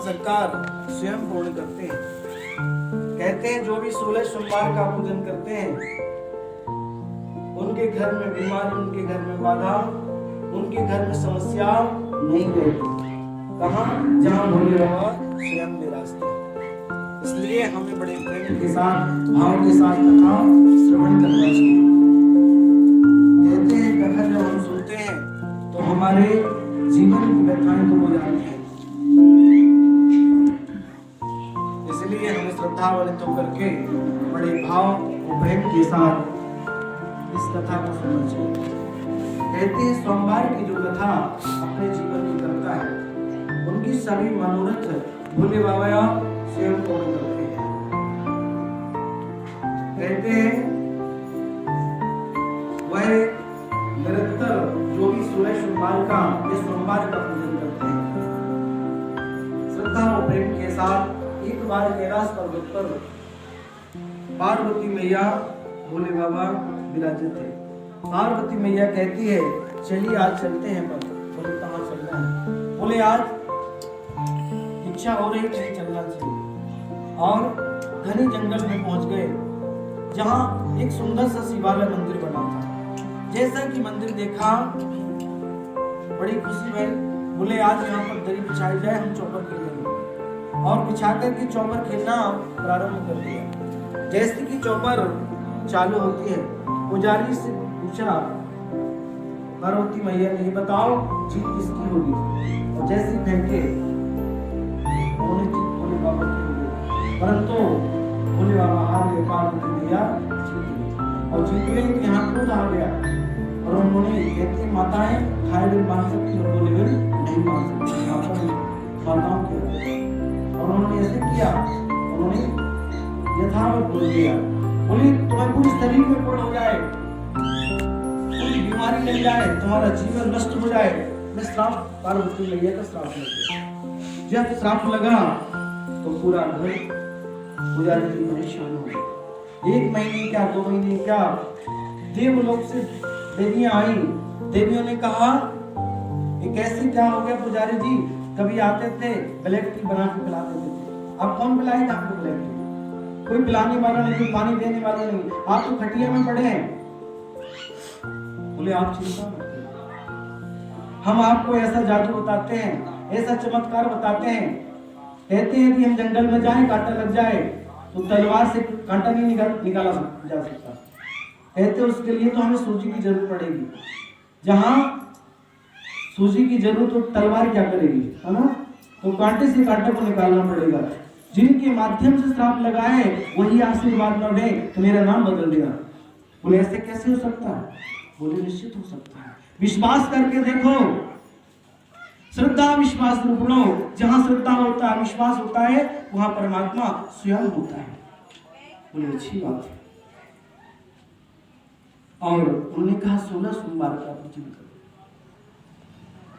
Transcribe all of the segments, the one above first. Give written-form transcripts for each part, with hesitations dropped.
सरकार स्वयं पूर्ण करते हैं। कहते हैं जो भी 16 सोमवार का पूजन करते हैं उनके घर में बीमारी, उनके घर में बाधा, उनके घर में समस्या नहीं रहती। कहाँ? जहाँ भोले बाबा स्वयं विराजते हैं। इसलिए हमें बड़े प्रेम के साथ, भाव के साथ कथा श्रवण करना चाहिए। कहते हैं कथा जब हम सुनते हैं तो हमारे जीवन की व्यथाएं दूर हो जाती हैं। इसलिए हमें श्रद्धान्वित होकर के बड़े भाव और प्रेम के साथ इस कथा को सुनना चाहिए। कहते हैं सोमवार की जो कथा अपने जीवन में करता है उनकी सभी मनोरथ भोले बाबा स्वयं पूर्ण करते हैं। कहते हैं वह निरंतर जो भी 16 सोमवार का या सोमवार का पूजन करते हैं श्रद्धा और प्रेम के साथ। एक बार कैलाश पर्वत पर पार्वती मैया भोले बाबा विराजित थे। पार्वती मैया कहती है चलिए आज चलते हैं। पर बोले कहाँ चलना है? बोले आज इच्छा हो रही कहीं चलना चाहिए। और घने जंगल में पहुंच गए जहां एक सुंदर सा शिवालय मंदिर बना था। जैसा कि मंदिर देखा बड़ी खुशी हुई। बोले आज यहाँ पर दरी बिछाई जाए, हम चौपर खेलेंगे। और बिछा करके चौपर खेलना प्रारंभ कर दिया। जैसे कि चौपर चालू होती है पुजारी से पूछा पार्वती मैया ने, बताओ जीत किसकी होगी? और जैसे फेंके उन्होंने जीत भोले बाबा की होगी। परंतु भोले बाबा हार गए, पार्वती मैया जीत गई। और जीत गई तो यहाँ क्रोध आ गया और उन्होंने कहती माताएं खाए बिन मान सकती और बोले बिन नहीं मान सकती। माताओं की और उन्होंने ऐसे किया, उन्होंने यथावत बोल दिया। बोली तुम्हें पूरी शरीर में कोड़ हो जाए, पूरी बीमारी लग जाए, तुम्हारा जीवन नष्ट हो जाए। मैं श्राप पार्वती मैया का श्राप लग गया। जब श्राप लगा तो पूरा घर पुजारी जी परेशान हो गए। 1 महीने क्या 2 महीने क्या देवलोक से देवियां आई। देवियों ने कहा ये कैसे क्या हो गया पुजारी जी? कभी आते थे ब्लैक टी बना के पिलाते थे, अब कौन पिलाएगा आपको ब्लैक टी? कोई पिलाने वाला नहीं, कोई पानी देने वाला नहीं, आप तो खटिया में पड़े हैं। बोले आप चिंता मत करिए, हम आपको ऐसा जादू बताते हैं, ऐसा चमत्कार बताते हैं। कहते हैं कि हम जंगल में जाएं, कांटा लग जाए तो तलवार से कांटा नहीं निकाला जा सकता। कहते उसके लिए तो हमें सूजी की जरूरत पड़ेगी। जहां सूजी की जरूरत तो तलवार क्या करेगी, है ना? तो कांटे से कांटे को निकालना पड़ेगा। जिनके माध्यम से श्राप लगाए वही आशीर्वाद न दे तो मेरा नाम बदल देगा। बोले ऐसे कैसे हो सकता है? बोले निश्चित हो सकता है, विश्वास करके देखो। श्रद्धा विश्वास रूपणो, जहां श्रद्धा होता है, विश्वास होता है, वहां परमात्मा स्वयं होता है। बोले अच्छी बात है। और उन्होंने कहा 16 सोमवार का पूजन करो।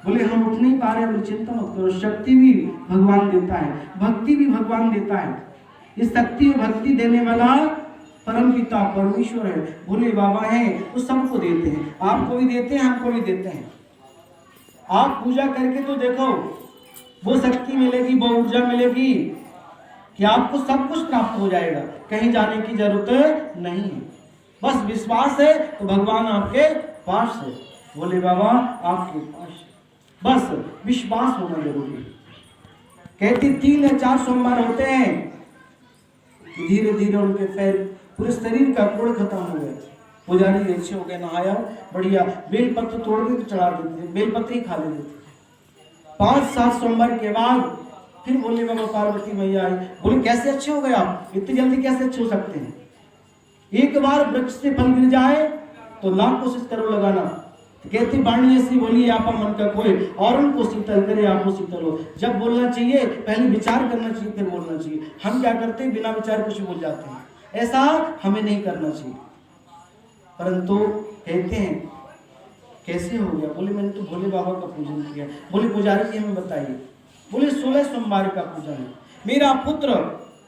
बोले हम उठ नहीं पा रहे, बोले चिंता मत करो, शक्ति भी भगवान देता है, भक्ति भी भगवान देता है। इस शक्ति और भक्ति देने वाला परम पिता परमेश्वर है, भोले बाबा हैं, वो सबको देते हैं। आपको भी देते हैं, हमको भी देते हैं। आप पूजा करके तो देखो, वो शक्ति मिलेगी, वो ऊर्जा मिलेगी कि आपको सब कुछ प्राप्त हो जाएगा, कहीं जाने की जरूरत नहीं है। बस विश्वास है तो भगवान आपके पास है, भोले बाबा आपके पास है। बस विश्वास होना जरूरी है। कहती 3 या 4 सोमवार होते हैं, धीरे धीरे उनके पैर पूरे शरीर का कोड़ खत्म हो गया। पुजारी अच्छे हो गए, नहाया बढ़िया, बेलपत्र तोड़ के चढ़ा देते, बेलपत्र ही खा लेते थे। 5-7 सोमवार के बाद फिर भोले बाबा पार्वती मैया आई। बोले कैसे अच्छे हो गए आप, इतनी जल्दी कैसे अच्छे हो सकते हैं? एक बार वृक्ष से फल गिर जाए तो लाख कोशिश करो लगाना। तो कहती वाणी ऐसी बोली आपा मन का कोई और उनको शीतल करे आपको शीतल हो। जब बोलना चाहिए पहले विचार करना चाहिए, फिर बोलना चाहिए। हम क्या करते हैं, बिना विचार कुछ बोल जाते हैं। ऐसा हमें नहीं करना चाहिए। परंतु कहते हैं कैसे हो गया? बोले मैंने तो भोले बाबा का पूजन किया। बोले पुजारी जी हमें बताइए। बोले 16 सोमवार का पूजन है। मेरा पुत्र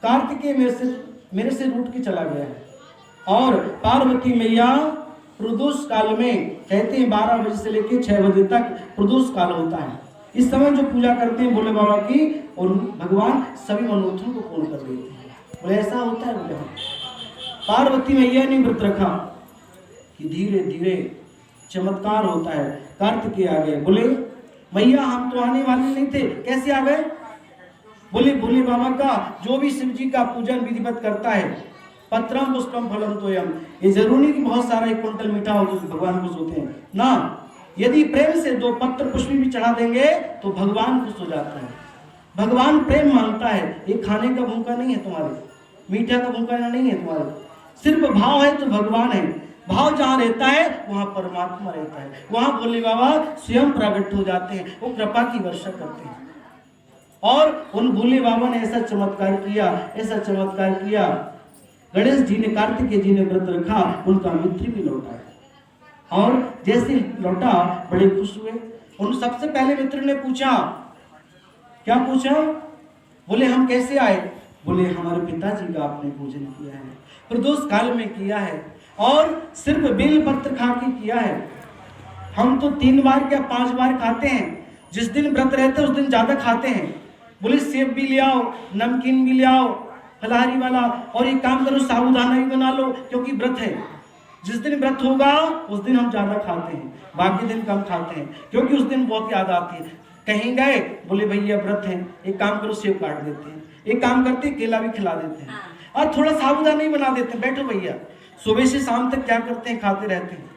कार्तिकेय मेरे से रूठ के चला गया है और पार्वती मैया प्रदोष काल में, कहते हैं 12 बजे से लेकर 6 बजे तक प्रदोष काल होता है। इस समय जो पूजा करते हैं भोले बाबा की, और भगवान सभी मनोरथों को पूर्ण कर देते हैं। बोले ऐसा होता है बोले। पार्वती मैया ने व्रत रखा कि धीरे धीरे चमत्कार होता है। कार्तिकेय आ गए, बोले मैया हम तो आने वाले नहीं थे, कैसे आ गए? बोले भोले बाबा का जो भी शिव जी का पूजन विधिवत करता है, पत्रम पुष्पम फलम तोयम, ये जरूरी नहीं कि बहुत सारा 1 क्विंटल मीठा हो तो भगवान खुश होते हैं ना। यदि प्रेम से 2 पत्र पुष्प भी चढ़ा देंगे तो भगवान खुश हो जाता है। भगवान प्रेम मांगता है। ये खाने का भूखा नहीं है तुम्हारे, मीठा का भूखा नहीं है तुम्हारे, सिर्फ भाव है तो भगवान है। भाव जहाँ रहता है वहाँ परमात्मा रहता है, वहाँ भोले बाबा स्वयं प्रकट हो जाते हैं, वो कृपा की वर्षा करते हैं। और उन भोले बाबा ने ऐसा चमत्कार किया, ऐसा चमत्कार किया। गणेश जी ने, कार्तिकेय जी ने व्रत रखा, उनका मित्र भी लौटा है। और जैसे लौटा बड़े खुश हुए। उन सबसे पहले मित्र ने पूछा, क्या पूछा? बोले हम कैसे आए? बोले हमारे पिताजी का आपने पूजन किया है, प्रदोष काल में किया है, और सिर्फ बेल पत्र खा के किया है। हम तो 3 बार क्या 5 बार खाते हैं, जिस दिन व्रत रहते हैं उस दिन ज्यादा खाते हैं। बोले सेब भी ले आओ, नमकीन भी ले आओ फलाहारी वाला, और एक काम करो साबूदाना भी बना लो, क्योंकि व्रत है। जिस दिन व्रत होगा उस दिन हम ज्यादा खाते हैं, बाकी दिन कम खाते हैं, क्योंकि उस दिन बहुत याद आती है। कहीं गए, बोले भैया व्रत है, एक काम करो सेब काट देते हैं, एक काम करते केला भी खिला देते हैं, और थोड़ा साबूदाना ही बना देते हैं, बैठो भैया। सुबह से शाम तक क्या करते हैं, खाते रहते हैं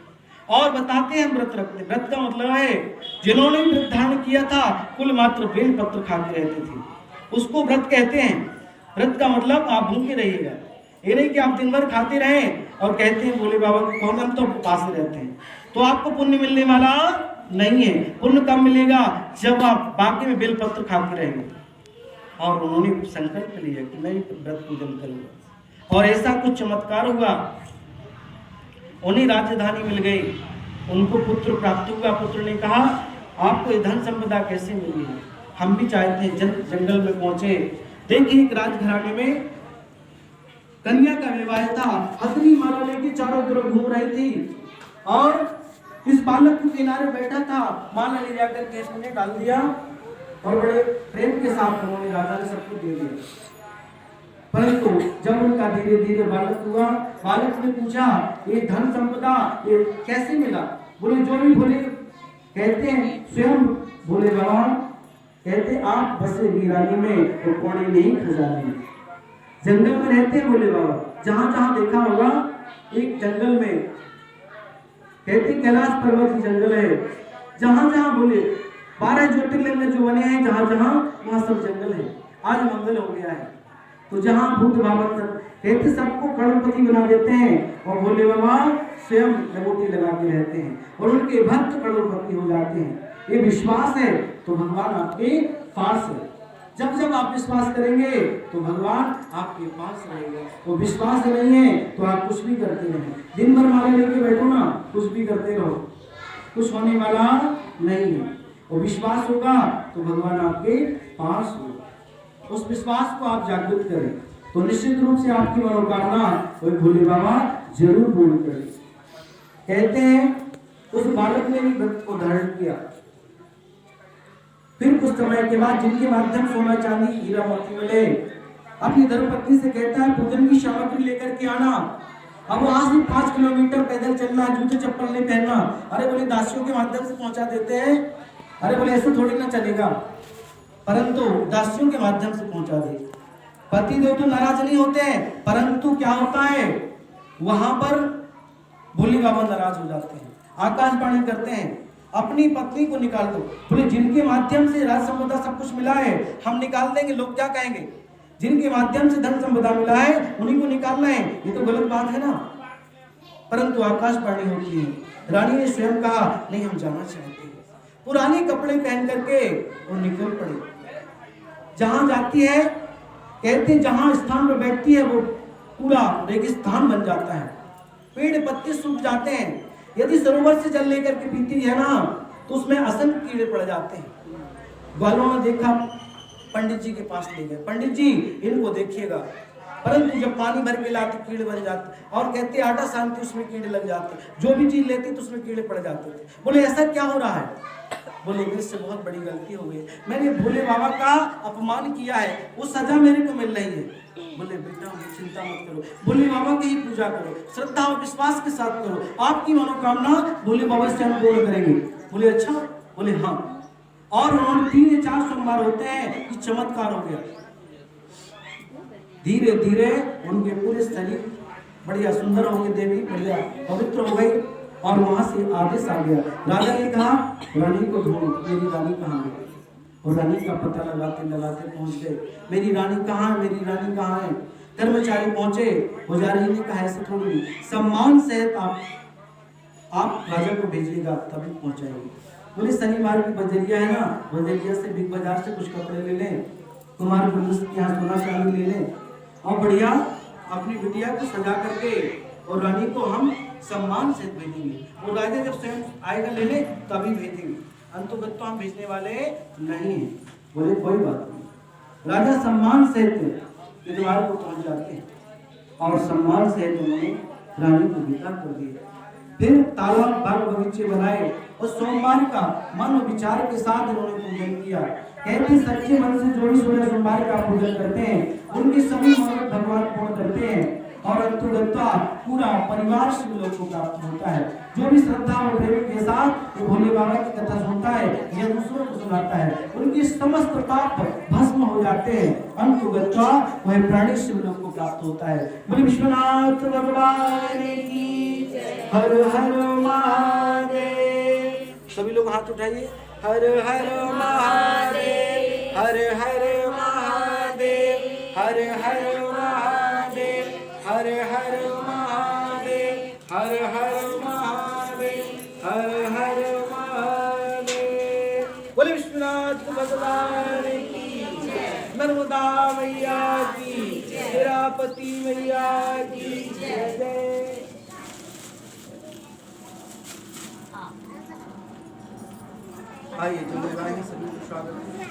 और बताते हैं हम व्रत रखते हैं। व्रत का मतलब है जिन्होंने व्रत धारण किया था कुल मात्र बेल पत्र खाते रहते थे, उसको व्रत कहते हैं। व्रत का मतलब आप भूखे रहिएगा, ये नहीं कि आप दिन भर खाते रहें और कहते हैं भोले बाबा को कौन, हम तो उपास रहते हैं, तो आपको पुण्य मिलने वाला नहीं है। पुण्य कब मिलेगा? जब आप बाकी में बेल पत्र खाते रहेंगे। और उन्होंने संकल्प लिया कि मैं व्रत पूजन करूंगा, और ऐसा कुछ चमत्कार हुआ। उन्हें राजधानी मिल गई, उनको पुत्र प्राप्त हुआ। पुत्र ने कहा आपको ये धन संपदा कैसे मिली है? हम भी चाहते हैं। जंगल में पहुंचे, देखिए एक राजघराने में कन्या का विवाह था। हथनी माला लेके चारों तरफ घूम रही थी, और इस बालक के किनारे बैठा था। माला ले जाकर केस में डाल दिया, और बड़े प्रेम के साथ उन्होंने राजा ने सबको दे दिया। परंतु जब उनका धीरे धीरे बालक हुआ, बालक ने पूछा ये धन संपदा ये कैसे मिला? बोले जो भी भोले कहते हैं, स्वयं भोले बाबा कहते आप बसे वीरानी में तो कौड़ी नहीं खजाने। जंगल में रहते हैं भोले बाबा, जहां जहां देखा होगा एक जंगल में, कहते कैलाश पर्वत जंगल है, जहां जहां बोले 12 ज्योतिर्लिंग जो बने हैं, जहां जहां वहां सब जंगल है। आज मंगल हो गया है, तो जहां भूत बाबा कहते सबको करोड़पति बना देते हैं, और भोले बाबा स्वयं लंगोटी लगा के रहते हैं, और उनके भक्त करोड़पति हो जाते हैं। ये विश्वास है तो भगवान आपके पास है। जब जब आप विश्वास करेंगे तो भगवान आपके पास रहेगा। वो विश्वास नहीं है तो आप कुछ भी करते रहें, दिन भर माला लेके बैठो ना, कुछ भी करते रहो, कुछ होने वाला नहीं है। वो विश्वास होगा तो भगवान आपके पास होगा। उस विश्वास को आप जागृत करें तो निश्चित रूप से आपकी मनोकामना कोई भोले बाबा जरूर पूर्ण करें। कहते हैं उस बालक ने भी व्रत को धारण किया। फिर कुछ समय के बाद जिनके माध्यम सोना चांदी हीरा मोती मिले, अपनी धर्मपत्नी से कहता है पूजन की सामग्री लेकर के आना। अब वो आज भी 5 किलोमीटर पैदल चलना, जूते चप्पल नहीं पहनना। अरे बोले दासियों के माध्यम से पहुंचा देते हैं, अरे बोले ऐसे थोड़ी ना चलेगा, परंतु दासियों के माध्यम से पहुंचा दे। पति देव तो नाराज नहीं होते हैं, परंतु क्या होता है वहां पर भोले बाबा नाराज हो जाते हैं, आकाशवाणी करते हैं अपनी पत्नी को निकाल दो। बोले जिनके माध्यम से राज संपदा सब कुछ मिला है हम निकाल देंगे, लोग क्या कहेंगे? जिनके माध्यम से धन संपदा मिला है उन्हीं को निकालना है, ये तो गलत बात है ना। परंतु आकाशवाणी होती है, रानी ने स्वयं कहा नहीं हम जाना चाहते हैं। पुराने कपड़े पहन करके वो निकल पड़ी। जहां जाती है कहते जहां स्थान पर बैठती है वो पूरा रेगिस्तान बन जाता है, पेड़ पत्ते सूख जाते हैं। यदि सरोवर से जल लेकर के पीती है ना तो उसमें असंख्य कीड़े पड़ जाते हैं। ग्वालों ने देखा, पंडित जी के पास ले गए, पंडित जी इनको देखिएगा। परंतु जब पानी भर के लाते कीड़े बन जाते, और कहते आटा सानते उसमें कीड़े लग जाते, जो भी चीज लेते तो उसमें कीड़े पड़ जाते थे। बोले ऐसा क्या हो रहा है? बोले मेरे से बहुत बड़ी गलती हो गई, मैंने भोले बाबा का अपमान किया है, वो सजा मेरे को मिल रही है। बोले बेटा चिंता मत करो, भोले बाबा की ही पूजा करो, श्रद्धा और विश्वास के साथ करो, आपकी मनोकामना भोले बाबा से हम पूर्ण करेंगे। बोले अच्छा? बोले हाँ। और उन्होंने 3 या 4 सोमवार होते हैं कि चमत्कार हो गया। धीरे धीरे उनके पूरे शरीर बढ़िया सुंदर हो गए, देवी बढ़िया पवित्र हो गई। और वहां से आदेश आ गया, राजा ने कहा रानी को ढूंढो, मेरी रानी कहाँ गई? और रानी का पता लगाते लगाते पहुंच गए, मेरी रानी कहाँ है, मेरी रानी कहाँ है? कर्मचारी पहुंचे, पुजारी ने कहा ऐसे थोड़ी, सम्मान सहित आप राजा को भेजिएगा तभी पहुंचाएंगे। बोले शनिवार की बजरिया है ना, बजरिया से बिग बाजार से कुछ कपड़े ले लें, कुमार गुंडस के यहाँ सोना चांदी ले लें और बढ़िया अपनी बिटिया को सजा करके और रानी को हम सम्मान से भेजेंगे। और राजा जब स्वयं आएगा लेने तभी भेजेंगे, अंतुगत तो हम भेजने वाले नहीं हैं। बोले कोई बात नहीं। राजा सम्मान से द्वार को पहुंच जाते हैं और सम्मान से उन्होंने रानी को विदा कर दिया। फिर तालाब बाग बगीचे बनाए और सोमवार का मन और विचार के साथ उन्होंने पूजन किया। कहते सच्चे मन से जो भी 16 सोमवार का पूजन करते हैं उनकी सभी मनोरथ भगवान पूर्ण करते हैं और अंतुगत्वा पूरा परिवार शिव लोक को प्राप्त होता है। जो भी श्रद्धा और प्रेम के साथ भोले बाबा की कथा सुनता है या दूसरों को सुनाता है, उनके समस्त पाप भस्म हो जाते हैं, अंतुगत्वा वह प्राणी शिव लोक को प्राप्त होता है। बोले विश्वनाथ भगवान की हर हर महादेव। सभी लोग हाथ उठाइए, हर हर महादेव, हर हर महादेव, हर हर महादेव, हर हर महादेव, हर हर महादेव, हर हर महादेव। बोले विश्वनाथ भगवान की, नर्मदा मैया की, शेरापति मैया की जय। आइए चलिए, सभी स्वागत है।